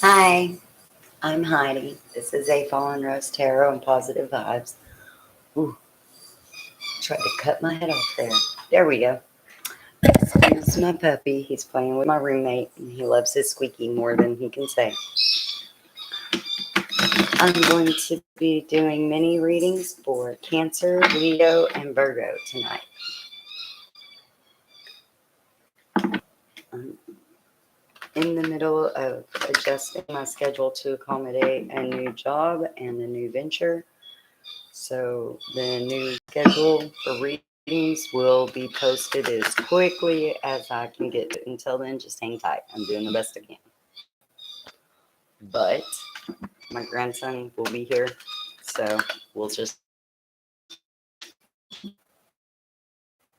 Hi, I'm Heidi. This is a Fallen Rose Tarot and Positive Vibes. Ooh, tried to cut my head off there. There we go. This is my puppy. He's playing with my roommate, and he loves his squeaky more than he can say. I'm going to be doing mini readings for Cancer, Leo, and Virgo tonight. I'm in the middle of adjusting my schedule to accommodate a new job and a new venture. So the new schedule for readings will be posted as quickly as I can get to it. Until then, just hang tight. I'm doing the best I can. But my grandson will be here, so we'll just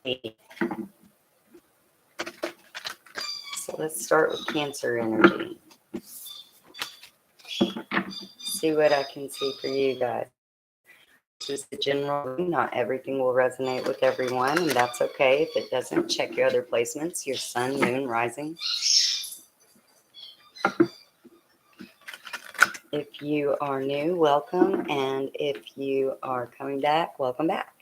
see. So let's start with Cancer energy. See what I can see for you guys. This is the general reading. Not everything will resonate with everyone, and that's okay. If it doesn't, check your other placements, your sun, moon, rising. If you are new, welcome. And if you are coming back, welcome back.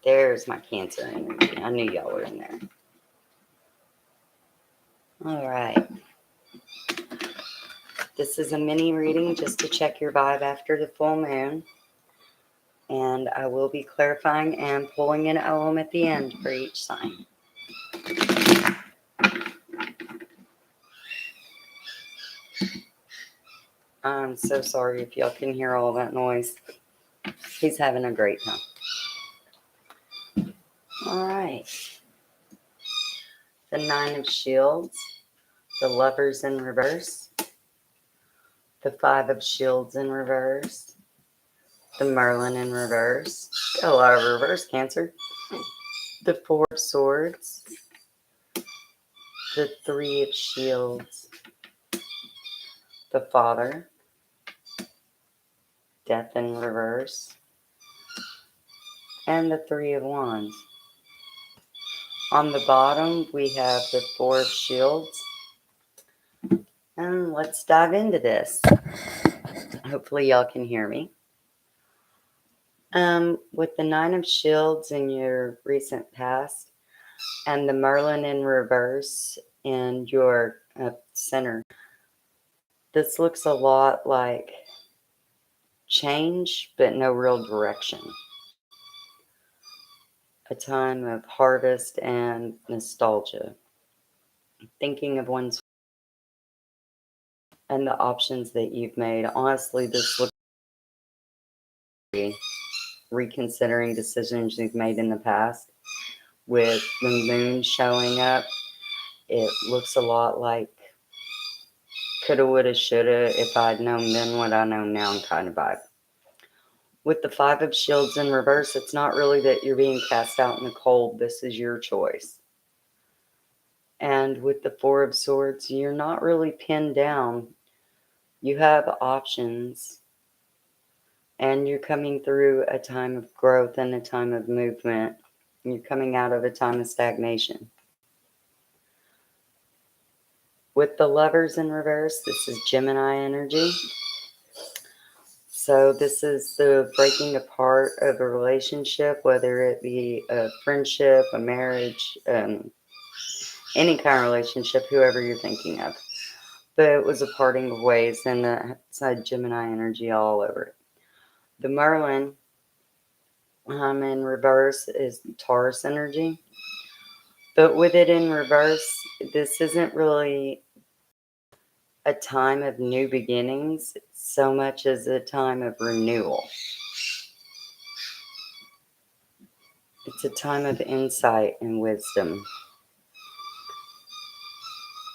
There's my Cancer energy. I knew y'all were in there. All right. This is a mini reading just to check your vibe after the full moon. And I will be clarifying and pulling an OM at the end for each sign. I'm so sorry if y'all can hear all that noise. He's having a great time. All right. The Nine of Shields, the Lovers in reverse, the Five of Shields in reverse, the Merlin in reverse. Got a lot of reverse, Cancer. The Four of Swords, the Three of Shields, the Father, Death in reverse, and the Three of Wands. On the bottom, we have the Four of Shields. And let's dive into this. Hopefully y'all can hear me. With the Nine of Shields in your recent past and the Merlin in reverse in your center, this looks a lot like change, but no real direction. A time of harvest and nostalgia. Thinking of one's and the options that you've made. Honestly, this looks like reconsidering decisions you've made in the past. With the moon showing up, it looks a lot like coulda, woulda, shoulda, if I'd known then what I know now kind of vibe. With the Five of Shields in reverse, it's not really that you're being cast out in the cold. This is your choice. And with the Four of Swords, you're not really pinned down. You have options. And you're coming through a time of growth and a time of movement. You're coming out of a time of stagnation. With the Lovers in reverse, this is Gemini energy. So this is the breaking apart of a relationship, whether it be a friendship, a marriage, any kind of relationship, whoever you're thinking of. But it was a parting of ways, and it's had Gemini energy all over it. The Merlin in reverse is Taurus energy. But with it in reverse, this isn't really a time of new beginnings so much as a time of renewal. It's a time of insight and wisdom.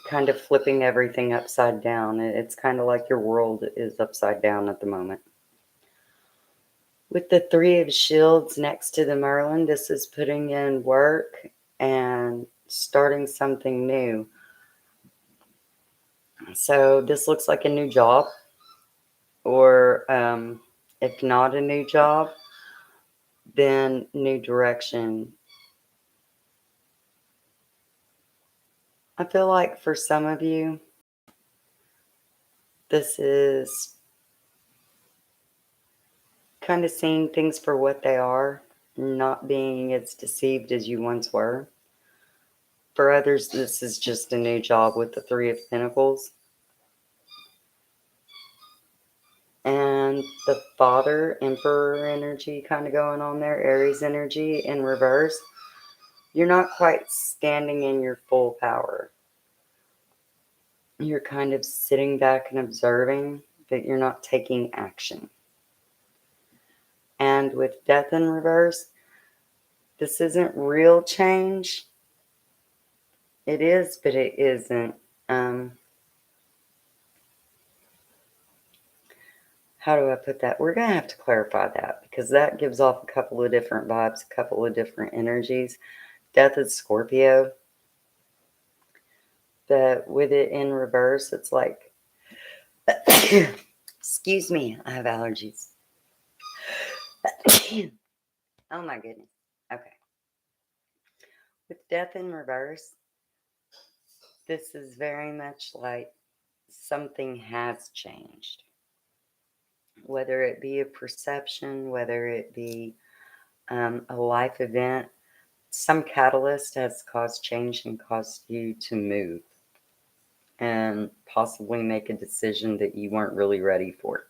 Kind of flipping everything upside down. It's kind of like your world is upside down at the moment. With the Three of Shields next to the Merlin, this is putting in work and starting something new. So this looks like a new job, or if not a new job, then new direction. I feel like for some of you, this is kind of seeing things for what they are, not being as deceived as you once were. For others, this is just a new job with the Three of Pentacles. And the Father, Emperor energy kind of going on there, Aries energy in reverse. You're not quite standing in your full power. You're kind of sitting back and observing, but you're not taking action. And with Death in reverse, this isn't real change. It is, but it isn't. How do I put that? We're going to have to clarify that because that gives off a couple of different vibes, a couple of different energies. Death is Scorpio. But with it in reverse, it's like, excuse me, I have allergies. Oh my goodness. Okay. With Death in reverse, this is very much like something has changed. Whether it be a perception, whether it be a life event, some catalyst has caused change and caused you to move and possibly make a decision that you weren't really ready for.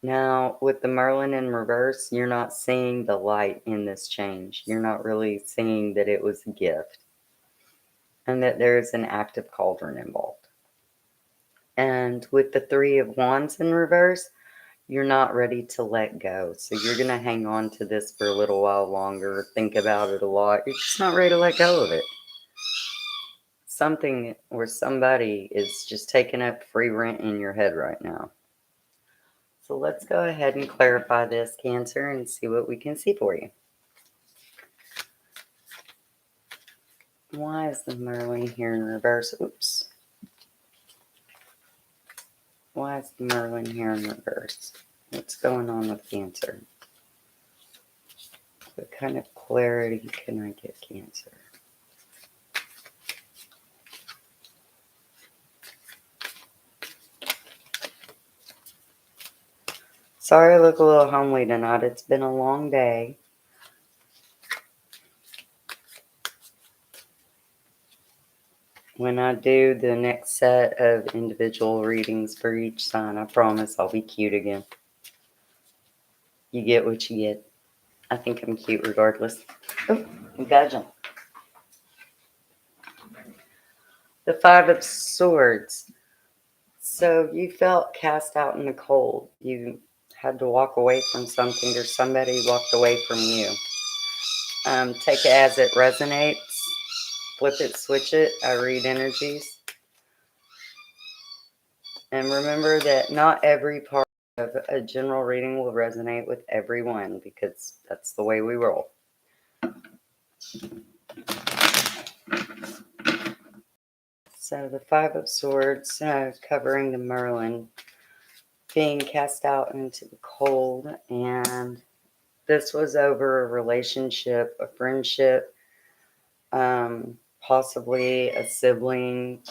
Now, with the Merlin in reverse, you're not seeing the light in this change. You're not really seeing that it was a gift and that there is an active cauldron involved. And with the Three of Wands in reverse, you're not ready to let go. So you're going to hang on to this for a little while longer, think about it a lot. You're just not ready to let go of it. Something or somebody is just taking up free rent in your head right now. So let's go ahead and clarify this, Cancer, and see what we can see for you. Why is the Merlin here in reverse? Oops. Why is the Merlin here in reverse? What's going on with Cancer? What kind of clarity can I get, Cancer? Sorry I look a little homely tonight. It's been a long day. When I do the next set of individual readings for each sign, I promise I'll be cute again. You get what you get. I think I'm cute regardless. Oh, you gotta jump. The Five of Swords. So you felt cast out in the cold. You had to walk away from something or somebody walked away from you. Take it as it resonates. Flip it, switch it. I read energies. And remember that not every part of a general reading will resonate with everyone because that's the way we roll. So the Five of Swords covering the Merlin, being cast out into the cold, and this was over a relationship, a friendship, possibly a sibling,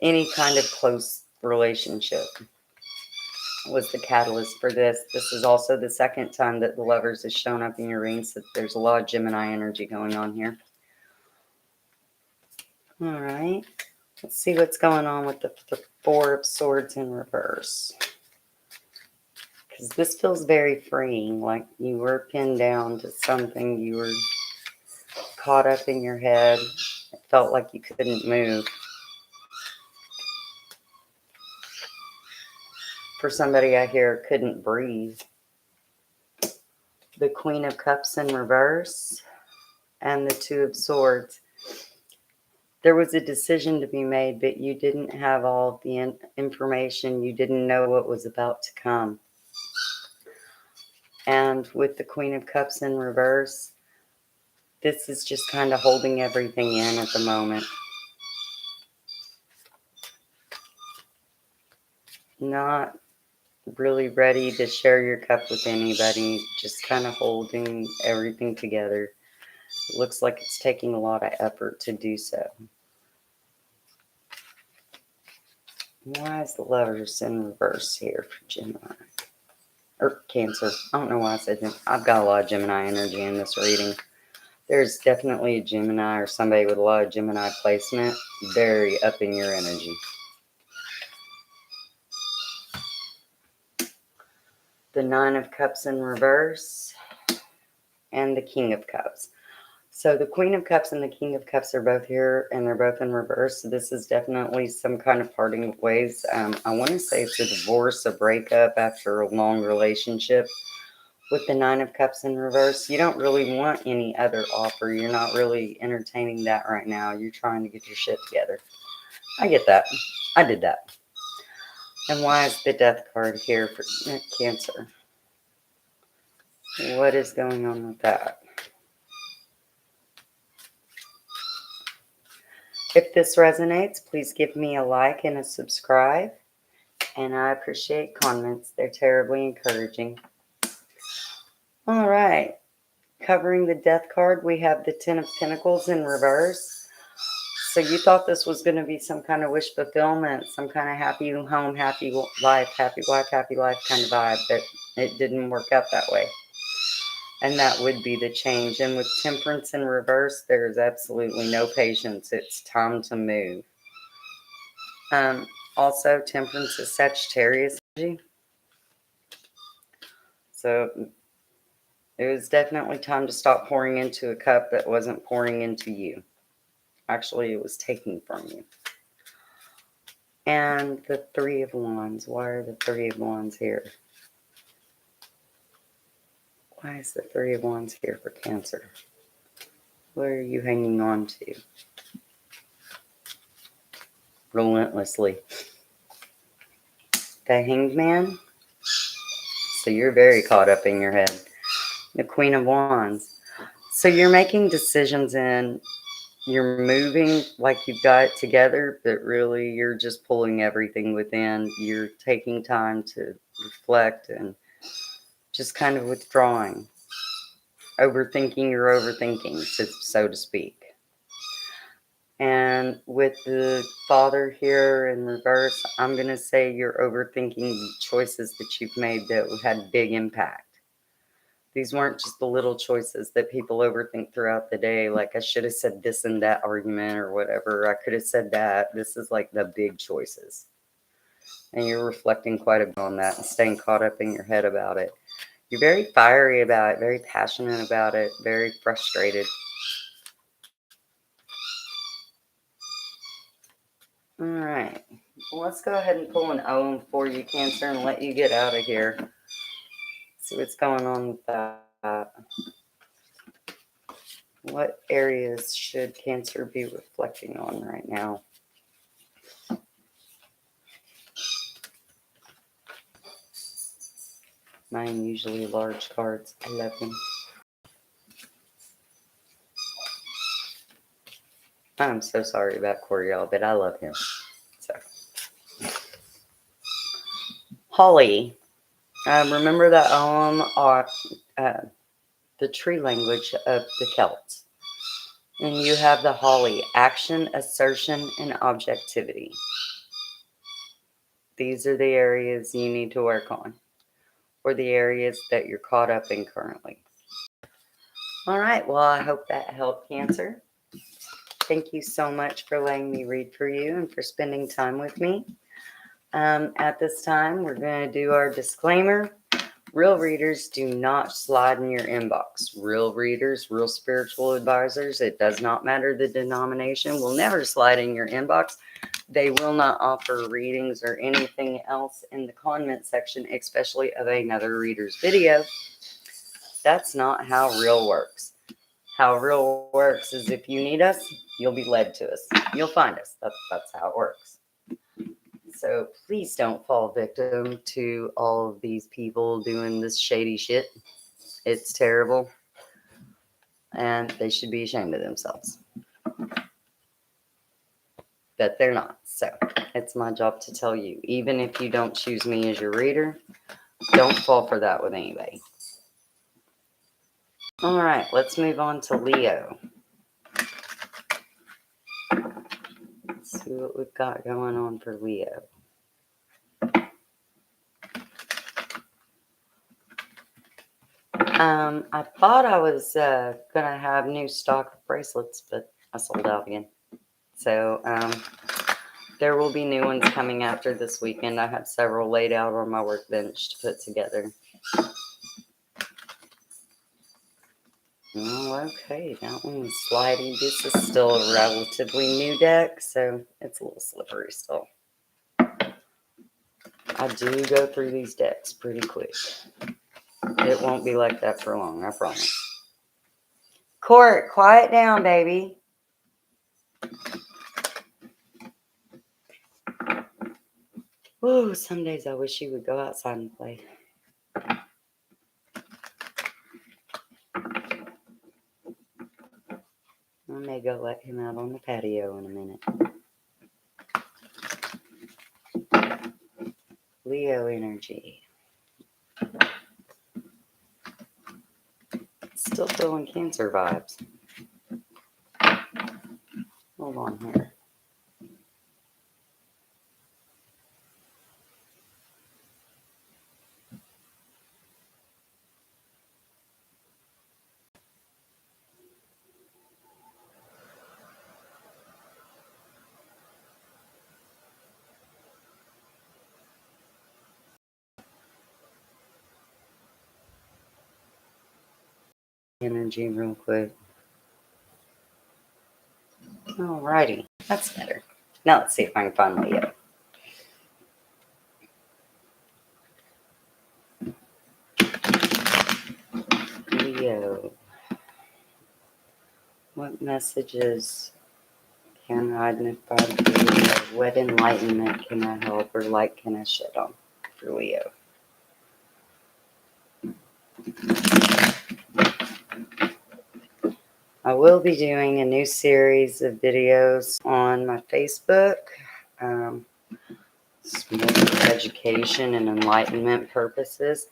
any kind of close relationship was the catalyst for this. This is also the second time that the Lovers has shown up in your reading, so there's a lot of Gemini energy going on here. All right. Let's see what's going on with the Four of Swords in reverse. Because this feels very freeing, like you were pinned down to something, you were caught up in your head. It felt like you couldn't move. For somebody I hear couldn't breathe. The Queen of Cups in reverse and the Two of Swords. There was a decision to be made, but you didn't have all the information. You didn't know what was about to come. And with the Queen of Cups in reverse, this is just kind of holding everything in at the moment. Not really ready to share your cup with anybody. Just kind of holding everything together. It looks like it's taking a lot of effort to do so. Why is the Lovers in reverse here for Gemini? Or Cancer. I don't know why I said that. I've got a lot of Gemini energy in this reading. There's definitely a Gemini or somebody with a lot of Gemini placement very up in your energy. The Nine of Cups in reverse and the King of Cups. So the Queen of Cups and the King of Cups are both here and they're both in reverse. So this is definitely some kind of parting of ways. I want to say it's a divorce, a breakup after a long relationship. With the Nine of Cups in reverse, you don't really want any other offer. You're not really entertaining that right now. You're trying to get your shit together. I get that. I did that. And why is the Death card here for Cancer? What is going on with that? If this resonates, please give me a like and a subscribe. And I appreciate comments. They're terribly encouraging. All right. Covering the Death card, we have the Ten of Pentacles in reverse. So you thought this was going to be some kind of wish fulfillment, some kind of happy home, happy life, happy wife, happy life kind of vibe, but it didn't work out that way. And that would be the change. And with Temperance in reverse, there's absolutely no patience. It's time to move. Also, Temperance is Sagittarius energy. So it was definitely time to stop pouring into a cup that wasn't pouring into you. Actually, it was taking from you. And the Three of Wands. Why are the Three of Wands here? Why is the Three of Wands here for Cancer? What are you hanging on to? Relentlessly. The Hanged Man. So you're very caught up in your head. The Queen of Wands. So you're making decisions and you're moving like you've got it together, but really you're just pulling everything within. You're taking time to reflect and just kind of withdrawing. Overthinking your overthinking, so to speak. And with the Father here in reverse, I'm going to say you're overthinking choices that you've made that had big impact. These weren't just the little choices that people overthink throughout the day. Like, I should have said this in that argument or whatever. I could have said that. This is like the big choices. And you're reflecting quite a bit on that and staying caught up in your head about it. You're very fiery about it, very passionate about it, very frustrated. All right. Well, let's go ahead and pull an Ohm for you, Cancer, and let you get out of here. See what's going on with that. What areas should Cancer be reflecting on right now? My unusually large cards. I love them. I'm so sorry about Corey, y'all, but I love him. So, Holly. Remember that the tree language of the Celts. And you have the holly, action, assertion, and objectivity. These are the areas you need to work on, or the areas that you're caught up in currently. All right, well, I hope that helped, Cancer. Thank you so much for letting me read for you and for spending time with me. At this time, we're going to do our disclaimer. Real readers do not slide in your inbox. Real readers, real spiritual advisors, it does not matter the denomination, will never slide in your inbox. They will not offer readings or anything else in the comment section, especially of another reader's video. That's not how real works. How real works is if you need us, you'll be led to us. You'll find us. That's how it works. So please don't fall victim to all of these people doing this shady shit. It's terrible. And they should be ashamed of themselves. But they're not. So it's my job to tell you. Even if you don't choose me as your reader, don't fall for that with anybody. All right, let's move on to Leo. Let's see what we've got going on for Leo. I thought I was gonna have new stock of bracelets, but I sold out again. So there will be new ones coming after this weekend. I have several laid out on my workbench to put together. Oh, okay, that one was sliding. This is still a relatively new deck, so it's a little slippery still. I do go through these decks pretty quick. It won't be like that for long, I promise. Court, quiet down, baby. Woo, some days I wish he would go outside and play. I may go let him out on the patio in a minute. Leo energy. Still feeling Cancer vibes. Hold on here. Energy real quick. Alrighty, that's better. Now let's see if I can find Leo. Leo. What messages can I identify for Leo? What enlightenment can I help or light can I shed on for Leo? I will be doing a new series of videos on my Facebook. It's more for education and enlightenment purposes.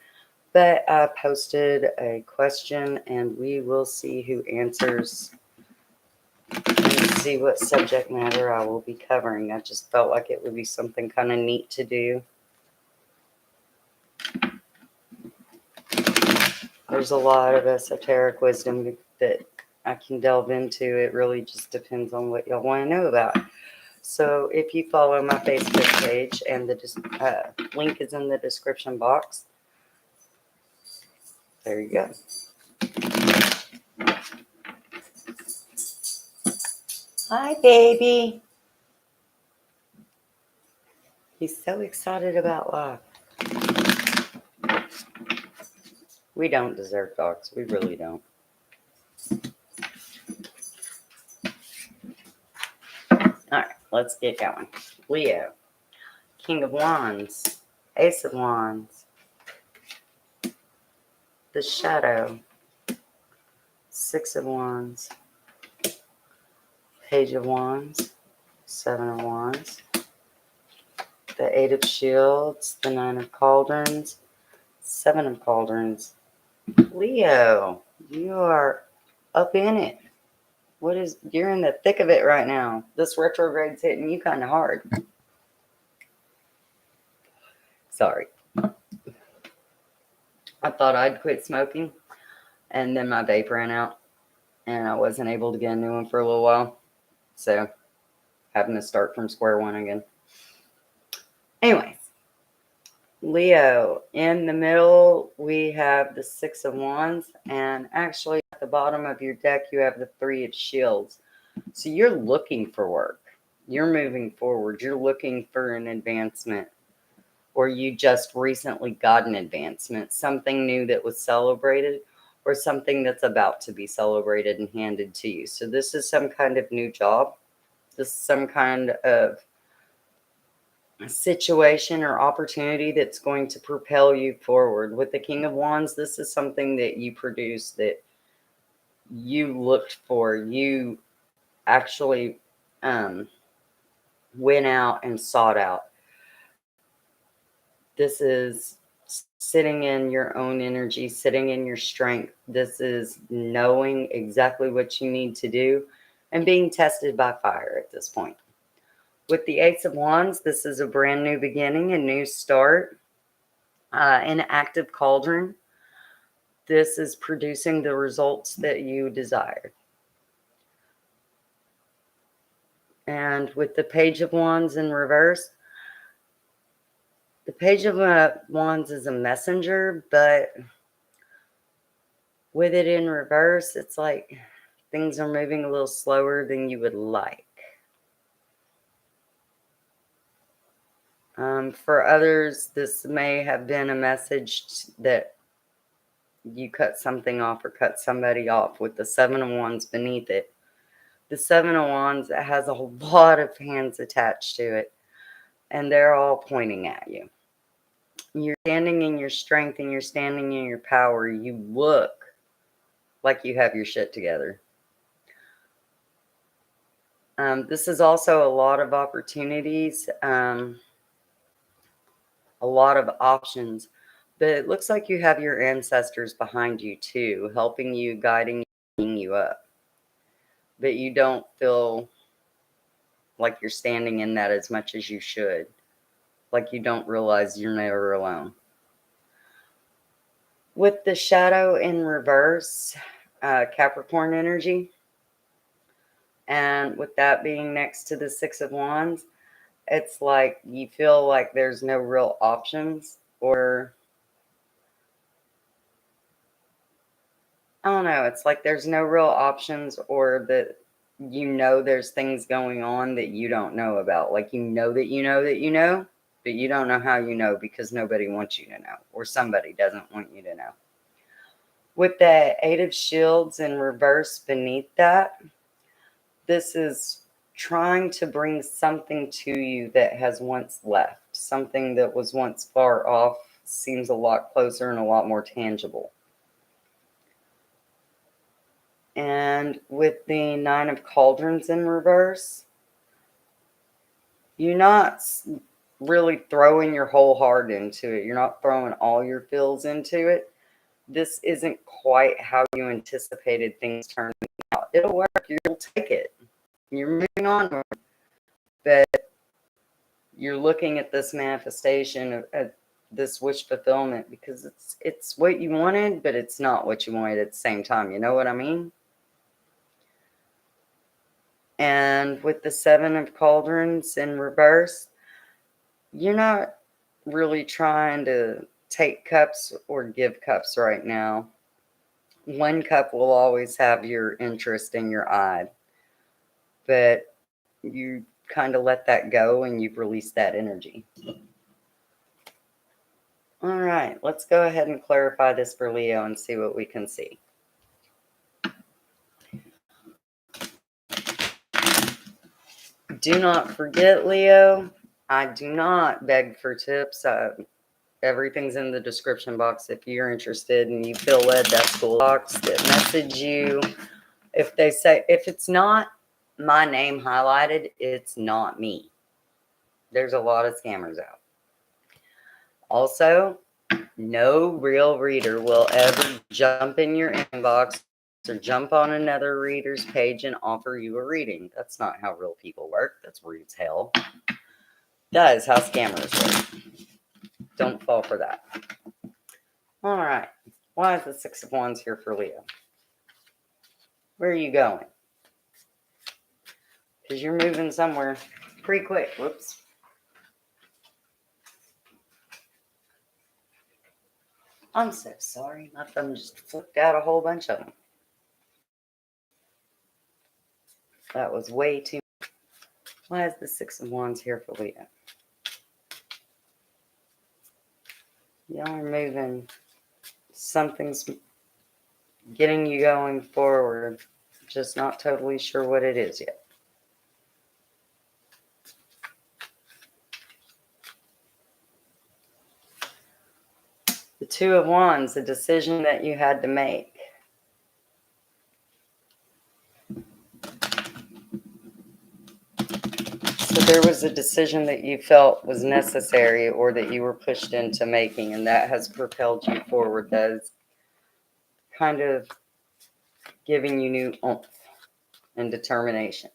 But I posted a question and we will see who answers and see what subject matter I will be covering. I just felt like it would be something kind of neat to do. There's a lot of esoteric wisdom that I can delve into. It really just depends on what y'all want to know about. So if you follow my Facebook page, and the link is in the description box, there you go. Hi, baby. He's so excited about life. We don't deserve dogs. We really don't. All right, let's get going. Leo, King of Wands, Ace of Wands, the Shadow, Six of Wands, Page of Wands, Seven of Wands, the Eight of Shields, the Nine of Cauldrons, Seven of Cauldrons. Leo, you are up in it. You're in the thick of it right now. This retrograde's hitting you kind of hard. Sorry. I thought I'd quit smoking, and then my vape ran out, and I wasn't able to get a new one for a little while. So, having to start from square one again. Anyways, Leo, in the middle, we have the Six of Wands, and actually at the bottom of your deck, you have the Three of Shields. So you're looking for work. You're moving forward. You're looking for an advancement, or you just recently got an advancement, something new that was celebrated, or something that's about to be celebrated and handed to you. So this is some kind of new job. This is some kind of situation or opportunity that's going to propel you forward. With the King of Wands, this is something that you produced, that you looked for. You actually went out and sought out. This is sitting in your own energy, sitting in your strength. This is knowing exactly what you need to do and being tested by fire at this point. With the Ace of Wands, this is a brand new beginning, a new start, an active cauldron. This is producing the results that you desire. And with the Page of Wands in reverse, the Page of Wands is a messenger, but with it in reverse, it's like things are moving a little slower than you would like. For others, this may have been a message that you cut something off or cut somebody off with the Seven of Wands beneath it. The Seven of Wands has a lot of hands attached to it, and they're all pointing at you. You're standing in your strength and you're standing in your power. You look like you have your shit together. This is also a lot of opportunities, a lot of options, but it looks like you have your ancestors behind you too, helping you, guiding you, bringing you up. But you don't feel like you're standing in that as much as you should. Like you don't realize you're never alone. With the shadow in reverse, Capricorn energy, and with that being next to the Six of Wands, it's like you feel like there's no real options, or I don't know, it's like there's no real options, or that you know there's things going on that you don't know about. Like you know that you know that you know, but you don't know how you know because nobody wants you to know, or somebody doesn't want you to know. With the Eight of Shields in reverse beneath that, this is trying to bring something to you that has once left. Something that was once far off seems a lot closer and a lot more tangible. And with the Nine of Cauldrons in reverse, you're not really throwing your whole heart into it. You're not throwing all your feels into it. This isn't quite how you anticipated things turning out. It'll work. You'll take it. You're moving on. But you're looking at this manifestation of this wish fulfillment because it's what you wanted, but it's not what you wanted at the same time. You know what I mean? And with the Seven of Cauldrons in reverse, you're not really trying to take cups or give cups right now. One cup will always have your interest in your eye, but you kind of let that go and you've released that energy. All right, let's go ahead and clarify this for Leo and see what we can see. Do not forget, Leo, I do not beg for tips. Everything's in the description box if you're interested and you feel led. That's cool. Box that message you. If they say, if it's not my name highlighted, it's not me. There's a lot of scammers out. Also, no real reader will ever jump in your inbox or jump on another reader's page and offer you a reading. That's not how real people work. That's rude as hell. That is how scammers work. Don't fall for that. All right. Why is the Six of Wands here for Leo? Where are you going? Because you're moving somewhere pretty quick. Whoops. I'm so sorry. My thumb just flipped out a whole bunch of them. That was way too much. Why is the Six of Wands here for Leo? Y'all are moving. Something's getting you going forward. Just not totally sure what it is yet. The Two of Wands, a decision that you had to make. So there was a decision that you felt was necessary or that you were pushed into making, and that has propelled you forward. That is kind of giving you new oomph and determination.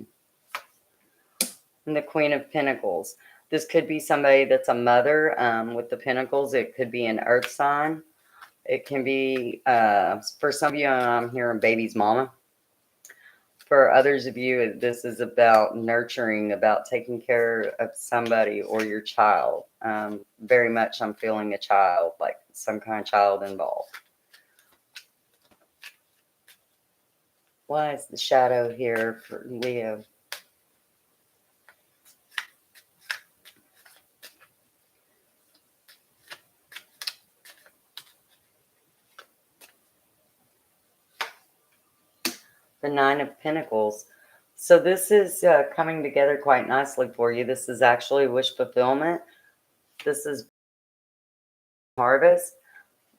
And the Queen of Pentacles. This could be somebody that's a mother with the Pentacles. It could be an earth sign. It can be, for some of you, I'm hearing baby's mama. For others of you, this is about nurturing, about taking care of somebody or your child. Very much I'm feeling a child, like some kind of child involved. Why is the shadow here for Leo? The Nine of Pentacles. So this is coming together quite nicely for you. This is actually wish fulfillment. This is harvest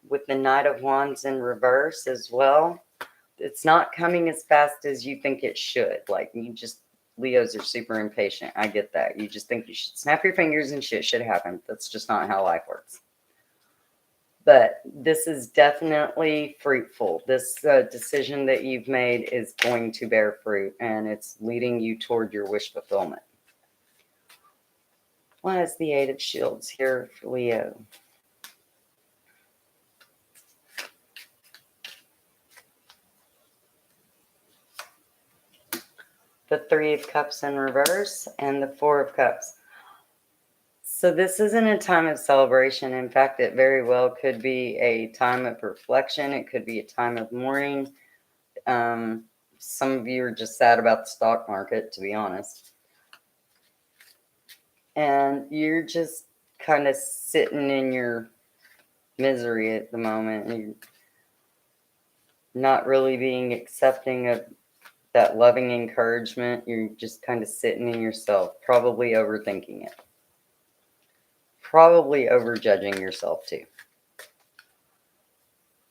with the Knight of Wands in reverse as well. It's not coming as fast as you think it should. Like you just, Leos are super impatient. I get that. You just think you should snap your fingers and shit should happen. That's just not how life works. But this is definitely fruitful. This decision that you've made is going to bear fruit, and it's leading you toward your wish fulfillment. Why is the Eight of Shields here for Leo? The Three of Cups in reverse and the Four of Cups. So this isn't a time of celebration. In fact, it very well could be a time of reflection. It could be a time of mourning. Some of you are just sad about the stock market, to be honest. And you're just kind of sitting in your misery at the moment. You're not really being accepting of that loving encouragement. You're just kind of sitting in yourself, probably overthinking it. Probably overjudging yourself too.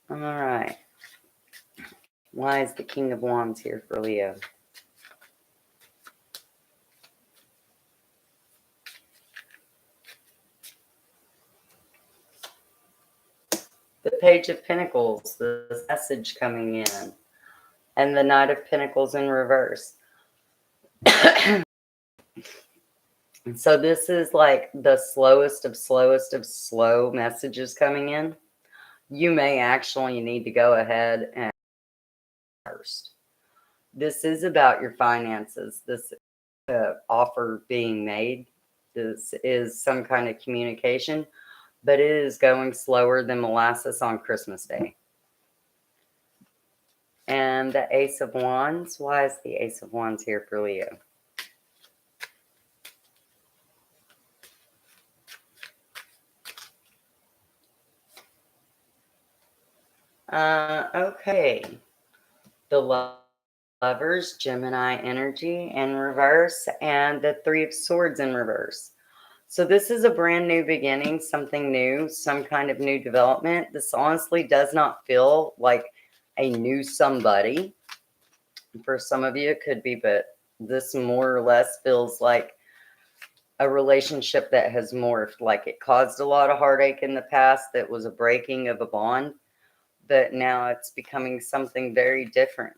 All right. Why is the King of Wands here for Leo? The Page of Pentacles, the message coming in, and the Knight of Pentacles in reverse. So this is like the slowest of slow messages coming in. You may actually need to go ahead and first. This is about your finances. This offer being made. This is some kind of communication, but it is going slower than molasses on Christmas Day. And the Ace of Wands. Why is the Ace of Wands here for Leo? Okay. The Lovers, Gemini energy in reverse, and the Three of Swords in reverse. So this is a brand new beginning, something new, some kind of new development. This honestly does not feel like a new somebody. For some of you, it could be, but this more or less feels like a relationship that has morphed. Like it caused a lot of heartache in the past. That was a breaking of a bond, but now it's becoming something very different.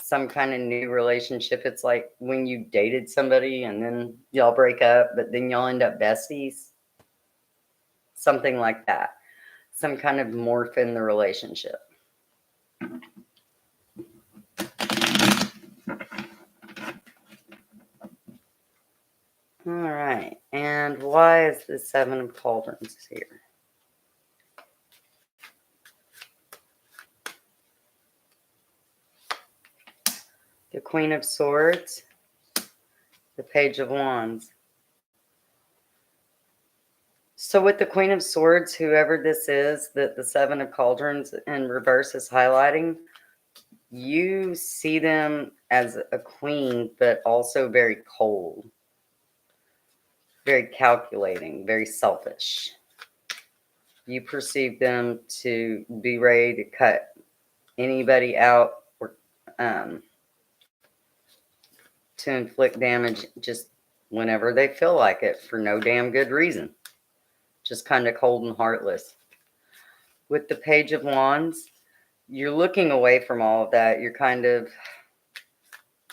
Some kind of new relationship. It's like when you dated somebody and then y'all break up, but then y'all end up besties. Something like that. Some kind of morph in the relationship. All right. And why is the Seven of Cauldrons here? The Queen of Swords. The Page of Wands. So with the Queen of Swords, whoever this is that the Seven of Cauldrons in reverse is highlighting, you see them as a queen, but also very cold, very calculating, very selfish. You perceive them to be ready to cut anybody out or to inflict damage just whenever they feel like it for no damn good reason. Just kind of cold and heartless. With the Page of Wands, you're looking away from all of that.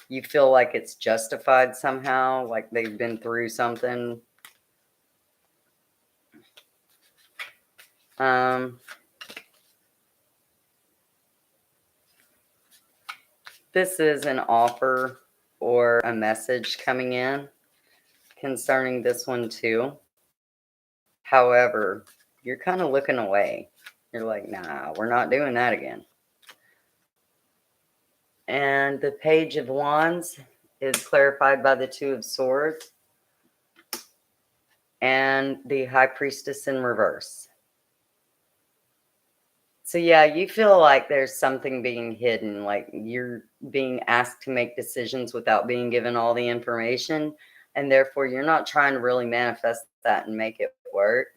You feel like it's justified somehow, like they've been through something. This is an offer or a message coming in concerning this one too. However, you're kind of looking away. You're like, nah, we're not doing that again. And the Page of Wands is clarified by the Two of Swords and the High Priestess in reverse. So yeah, you feel like there's something being hidden, like you're being asked to make decisions without being given all the information, and therefore you're not trying to really manifest that and make it work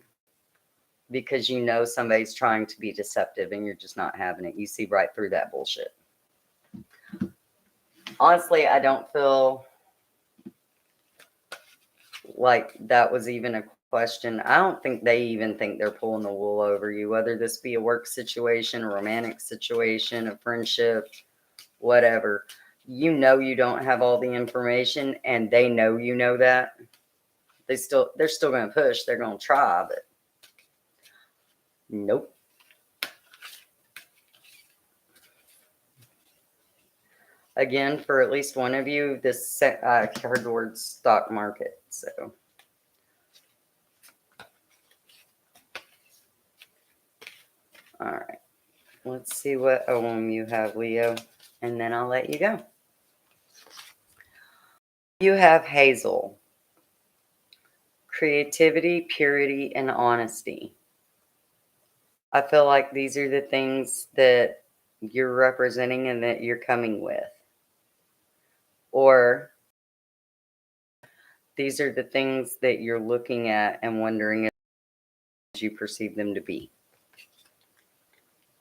because you know somebody's trying to be deceptive and you're just not having it. You see right through that bullshit. Honestly, I don't feel like that was even a question. I don't think they even think they're pulling the wool over you, whether this be a work situation, a romantic situation, a friendship, whatever. You know you don't have all the information, and they know you know that. They're still going to push. They're going to try, but nope. Again, for at least one of you, this heard the word stock market. So, all right. Let's see what you have, Leo, and then I'll let you go. You have Hazel. Creativity, purity, and honesty. I feel like these are the things that you're representing and that you're coming with. Or these are the things that you're looking at and wondering if you perceive them to be.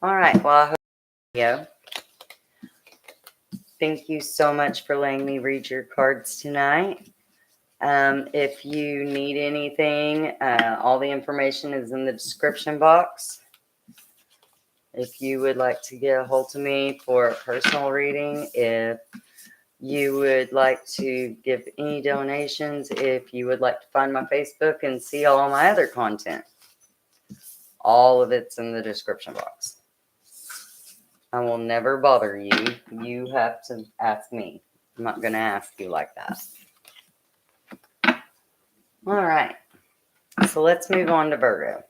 All right. Well, I hope you. Thank you so much for letting me read your cards tonight. If you need anything, all the information is in the description box. If you would like to get a hold of me for a personal reading, if you would like to give any donations, if you would like to find my Facebook and see all my other content, all of it's in the description box. I will never bother you. You have to ask me. I'm not going to ask you like that. All right. So let's move on to Virgo.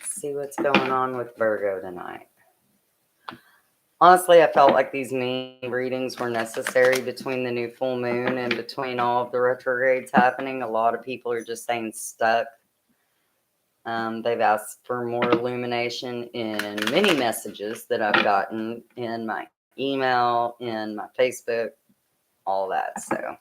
See what's going on with Virgo tonight. Honestly, I felt like these mini readings were necessary between the new full moon and between all of the retrogrades happening. A lot of people are just staying stuck. They've asked for more illumination in many messages that I've gotten in my email, in my Facebook, all that. So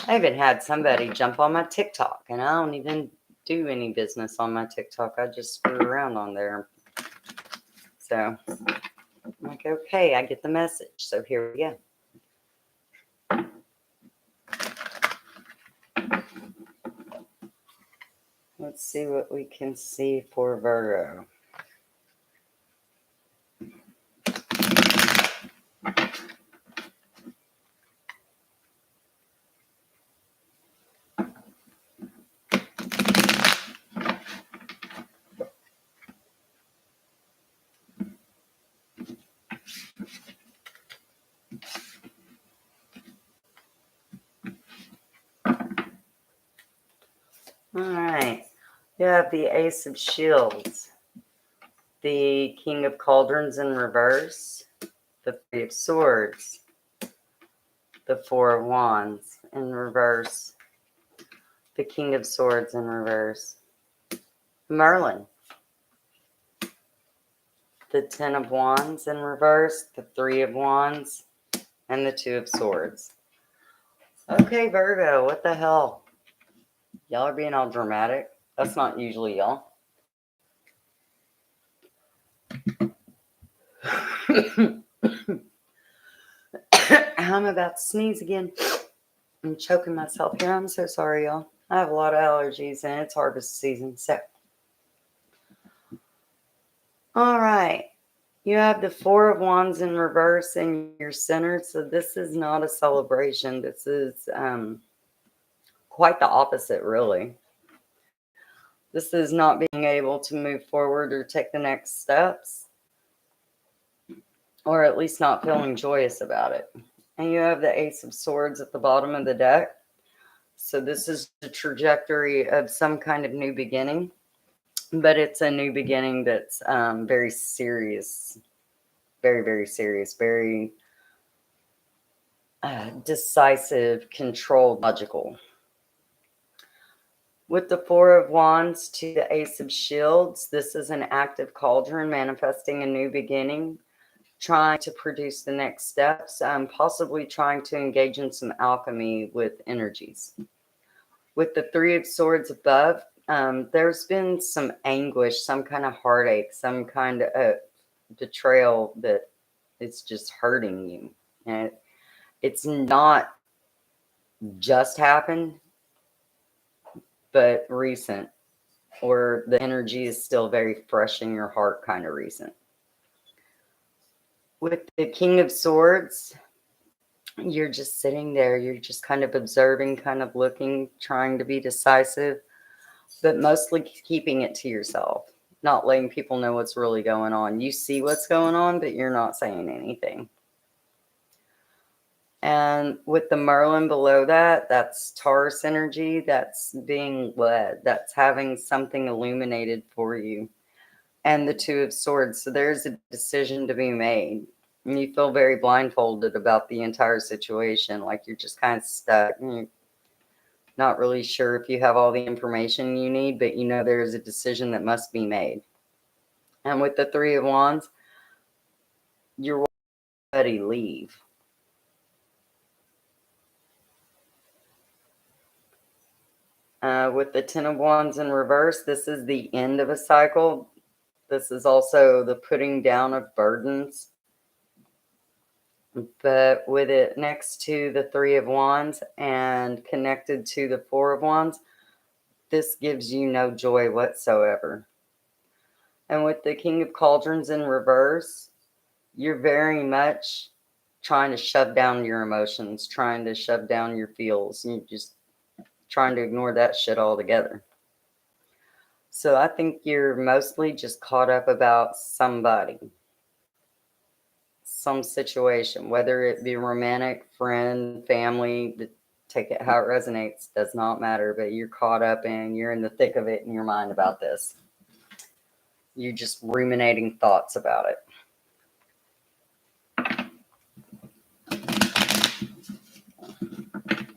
I even had somebody jump on my TikTok, and I don't even do any business on my TikTok. I just screw around on there. So I'm like, okay, I get the message. So here we go. Let's see what we can see for Virgo. All right. You have the Ace of Shields, the King of Cauldrons in reverse, the Three of Swords, the Four of Wands in reverse, the King of Swords in reverse, Merlin, the Ten of Wands in reverse, the Three of Wands, and the Two of Swords. Okay, Virgo, what the hell? Y'all are being all dramatic. That's not usually y'all. I'm about to sneeze again. I'm choking myself here. I'm so sorry, y'all. I have a lot of allergies and it's harvest season. So, all right. You have the Four of Wands in reverse in your center. So, this is not a celebration. This is quite the opposite, really. This is not being able to move forward or take the next steps, or at least not feeling joyous about it. And you have the Ace of Swords at the bottom of the deck. So this is the trajectory of some kind of new beginning, but it's a new beginning that's very serious, very, very serious, very decisive, controlled, logical. With the Four of Wands to the Ace of Shields, this is an active cauldron manifesting a new beginning, trying to produce the next steps, possibly trying to engage in some alchemy with energies. With the Three of Swords above, there's been some anguish, some kind of heartache, some kind of betrayal that it's just hurting you. And it's not just happened, but recent, or the energy is still very fresh in your heart, kind of recent. With the King of Swords, you're just sitting there, you're just kind of observing, kind of looking, trying to be decisive, but mostly keeping it to yourself, not letting people know what's really going on. You see what's going on, but you're not saying anything. And with the Merlin below that, that's Taurus energy, that's being led, that's having something illuminated for you. And the Two of Swords, so there's a decision to be made. And you feel very blindfolded about the entire situation, like you're just kind of stuck. You're not really sure if you have all the information you need, but you know there's a decision that must be made. And with the Three of Wands, you're ready to leave. With the Ten of Wands in reverse, this is the end of a cycle. This is also the putting down of burdens. But with it next to the Three of Wands and connected to the Four of Wands, this gives you no joy whatsoever. And with the King of Cauldrons in reverse, you're very much trying to shove down your emotions, trying to shove down your feels. You're just trying to ignore that shit altogether. So I think you're mostly just caught up about somebody, some situation, whether it be romantic, friend, family, take it how it resonates, does not matter, but you're caught up and you're in the thick of it in your mind about this. You're just ruminating thoughts about it.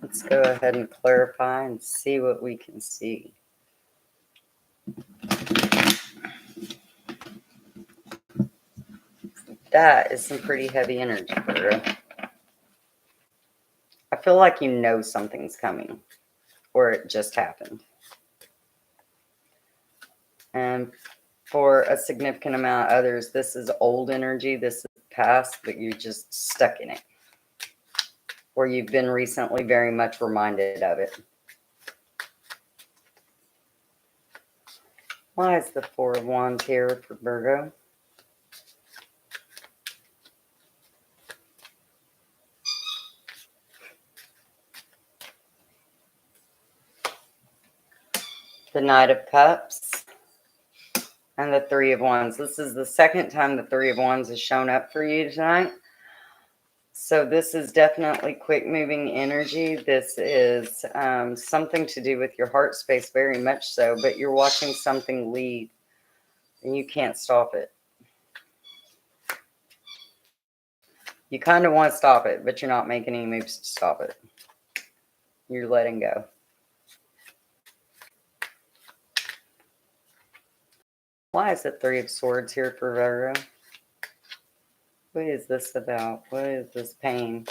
Let's go ahead and clarify and see what we can see. That is some pretty heavy energy, Virgo. I feel like you know something's coming, or it just happened. And for a significant amount of others, this is old energy, this is past, but you're just stuck in it. Or you've been recently very much reminded of it. Why is the Four of Wands here for Virgo? The Knight of Cups and the Three of Wands. This is the second time the Three of Wands has shown up for you tonight. So this is definitely quick moving energy. This is something to do with your heart space, very much so, but you're watching something leave and you can't stop it. You kind of want to stop it, but you're not making any moves to stop it. You're letting go. Why is the Three of Swords here for Virgo? What is this about? What is this pain?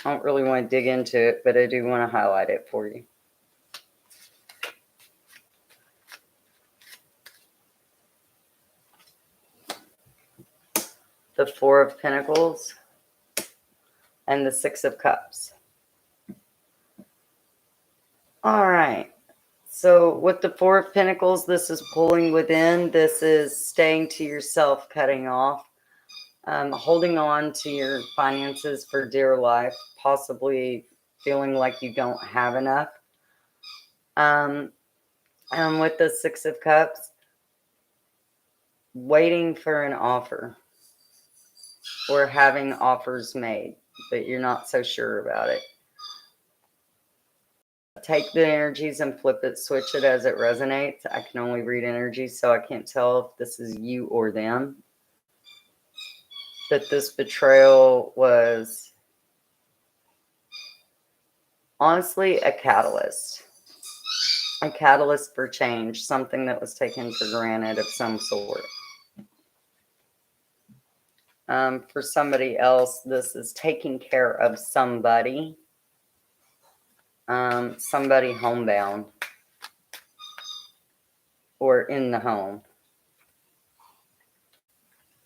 I don't really want to dig into it, but I do want to highlight it for you. the Four of Pentacles, and the Six of Cups. All right. So with the Four of Pentacles, this is pulling within. This is staying to yourself, cutting off, holding on to your finances for dear life, possibly feeling like you don't have enough. And with the Six of Cups, waiting for an offer or having offers made, but you're not so sure about it. Take the energies and flip it, switch it as it resonates. I can only read energies, so I can't tell if this is you or them. But this betrayal was honestly a catalyst for change, something that was taken for granted of some sort. For somebody else, this is taking care of somebody, somebody homebound or in the home.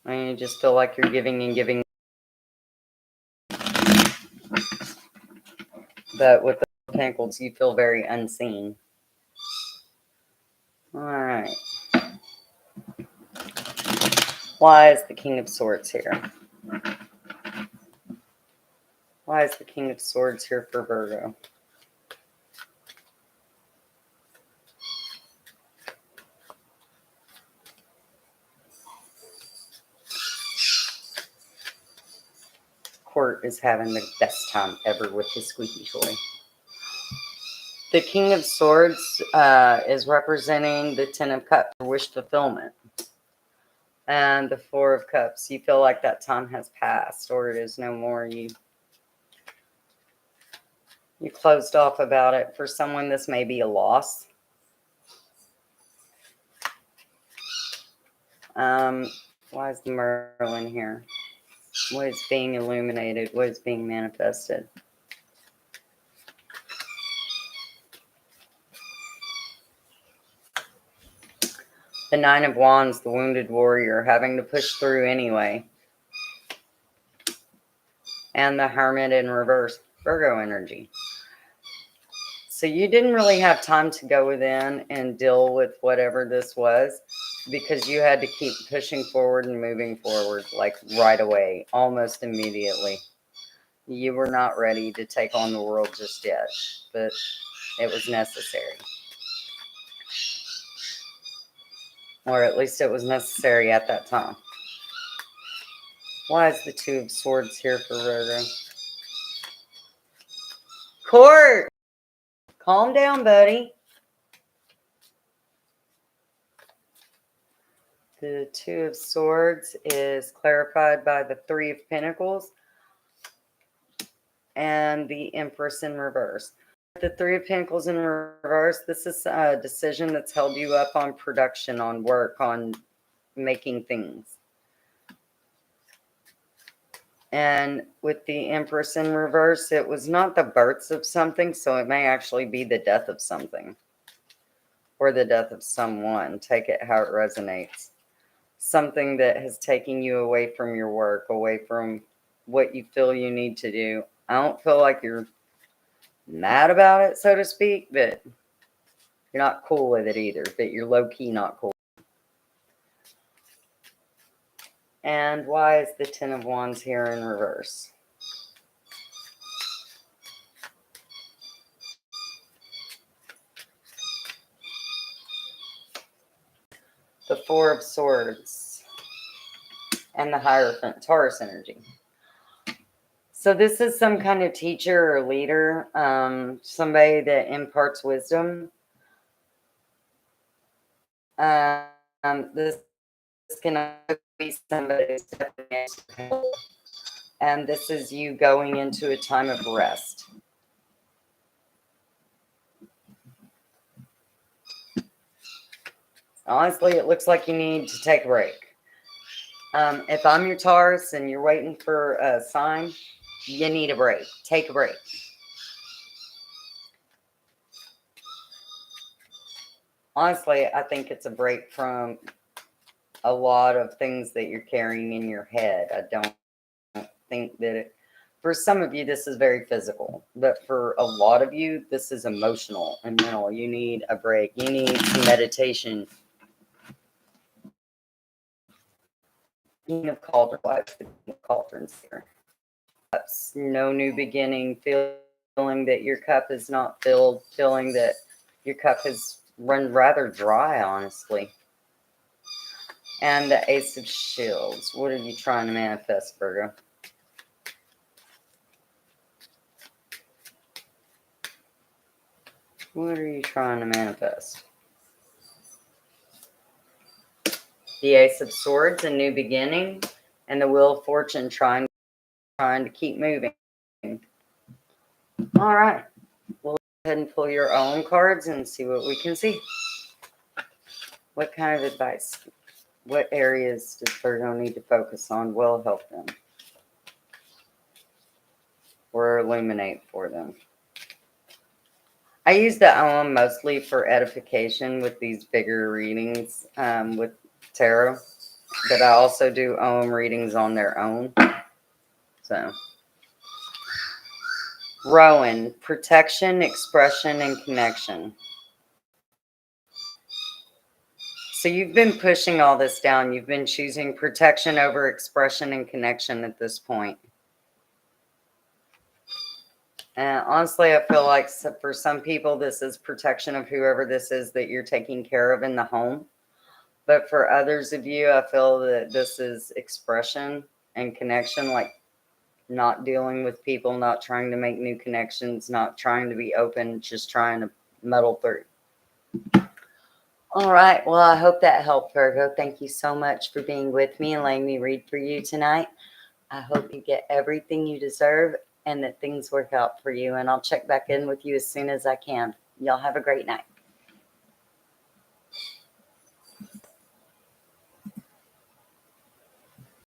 And you just feel like you're giving and giving. But with the Pentacles, you feel very unseen. All right. Why is the King of Swords here? Why is the King of Swords here for Virgo? Court is having the best time ever with his squeaky toy. The King of Swords is representing the Ten of Cups, wish fulfillment. And the Four of Cups, you feel like that time has passed or it is no more. You closed off about it. For someone, this may be a loss. Why is the Merlin here? What is being illuminated? What is being manifested? The Nine of Wands, the wounded warrior, having to push through anyway. And the Hermit in reverse, Virgo energy. So you didn't really have time to go within and deal with whatever this was because you had to keep pushing forward and moving forward like right away, almost immediately. You were not ready to take on the world just yet, but it was necessary. Or at least it was necessary at that time. Why is the Two of Swords here for Virgo? Court! Calm down, buddy. The Two of Swords is clarified by the Three of Pentacles and the Empress in reverse. The Three of Pentacles in reverse, this is a decision that's held you up on production, on work, on making things. And with the Empress in reverse, it was not the births of something, so it may actually be the death of something. Or the death of someone. Take it how it resonates. Something that has taken you away from your work, away from what you feel you need to do. I don't feel like you're mad about it, so to speak, but you're not cool with it either. But you're low-key not cool. And why is the Ten of Wands here in reverse? The Four of Swords and the Hierophant, Taurus energy. So this is some kind of teacher or leader, somebody that imparts wisdom. This can be somebody stepping into, and this is you going into a time of rest. Honestly, it looks like you need to take a break. If I'm your Taurus and you're waiting for a sign, you need a break. Take a break. Honestly, I think it's a break from a lot of things that you're carrying in your head. I don't think that for some of you, this is very physical, but for a lot of you, this is emotional and mental. You need a break. You need some meditation. King of Cauldron, watch the King of Cauldrons here. That's no new beginning, feeling that your cup is not filled, feeling that your cup has run rather dry, honestly. And the Ace of Shields. What are you trying to manifest, Virgo? What are you trying to manifest? The Ace of Swords, a new beginning, and the Wheel of Fortune trying to keep moving. All right. We'll go ahead and pull your own cards and see what we can see. What kind of advice? What areas does Virgo need to focus on will help them or illuminate for them? I use the OM mostly for edification with these bigger readings with tarot, but I also do OM readings on their own. So, Rowan, protection, expression, and connection. So you've been pushing all this down. You've been choosing protection over expression and connection at this point. And honestly, I feel like for some people, this is protection of whoever this is that you're taking care of in the home. But for others of you, I feel that this is expression and connection, like not dealing with people, not trying to make new connections, not trying to be open, just trying to muddle through. All right. Well, I hope that helped, Virgo. Thank you so much for being with me and letting me read for you tonight. I hope you get everything you deserve and that things work out for you. And I'll check back in with you as soon as I can. Y'all have a great night.